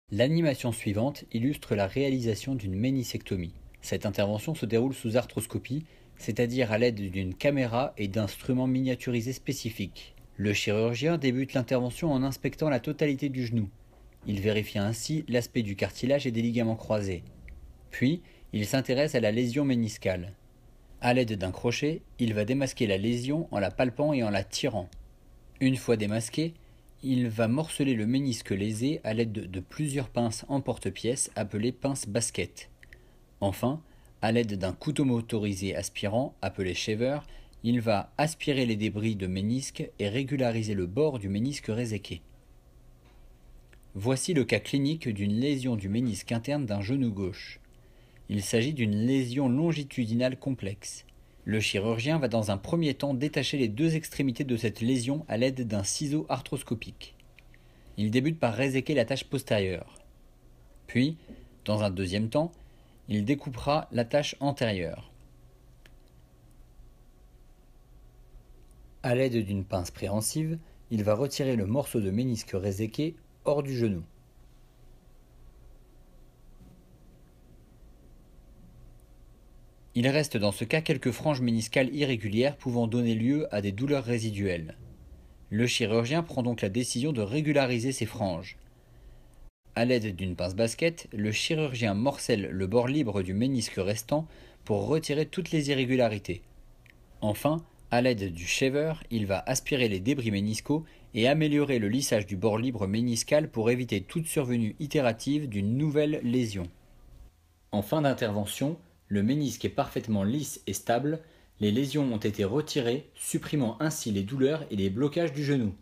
L'animation suivante illustre la réalisation d'une ménisectomie. Cette intervention se déroule sous arthroscopie, c'est-à-dire à l'aide d'une caméra et d'instruments miniaturisés spécifiques. Le chirurgien débute l'intervention en inspectant la totalité du genou. Il vérifie ainsi l'aspect du cartilage et des ligaments croisés. Puis, il s'intéresse à la lésion méniscale. À l'aide d'un crochet, il va démasquer la lésion en la palpant et en la tirant. Une fois démasqué, il va morceler le ménisque lésé à l'aide de plusieurs pinces en porte-pièces appelées pinces basket. Enfin, à l'aide d'un couteau motorisé aspirant appelé shaver, il va aspirer les débris de ménisque et régulariser le bord du ménisque réséqué. Voici le cas clinique d'une lésion du ménisque interne d'un genou gauche. Il s'agit d'une lésion longitudinale complexe. Le chirurgien va dans un premier temps détacher les deux extrémités de cette lésion à l'aide d'un ciseau arthroscopique. Il débute par réséquer la tache postérieure. Puis, dans un deuxième temps, il découpera la tache antérieure. À l'aide d'une pince préhensive, il va retirer le morceau de ménisque réséqué hors du genou. Il reste dans ce cas quelques franges méniscales irrégulières pouvant donner lieu à des douleurs résiduelles. Le chirurgien prend donc la décision de régulariser ces franges. À l'aide d'une pince basket, le chirurgien morcelle le bord libre du ménisque restant pour retirer toutes les irrégularités. Enfin, à l'aide du shaver, il va aspirer les débris méniscaux et améliorer le lissage du bord libre méniscal pour éviter toute survenue itérative d'une nouvelle lésion. En fin d'intervention, le ménisque est parfaitement lisse et stable, les lésions ont été retirées, supprimant ainsi les douleurs et les blocages du genou.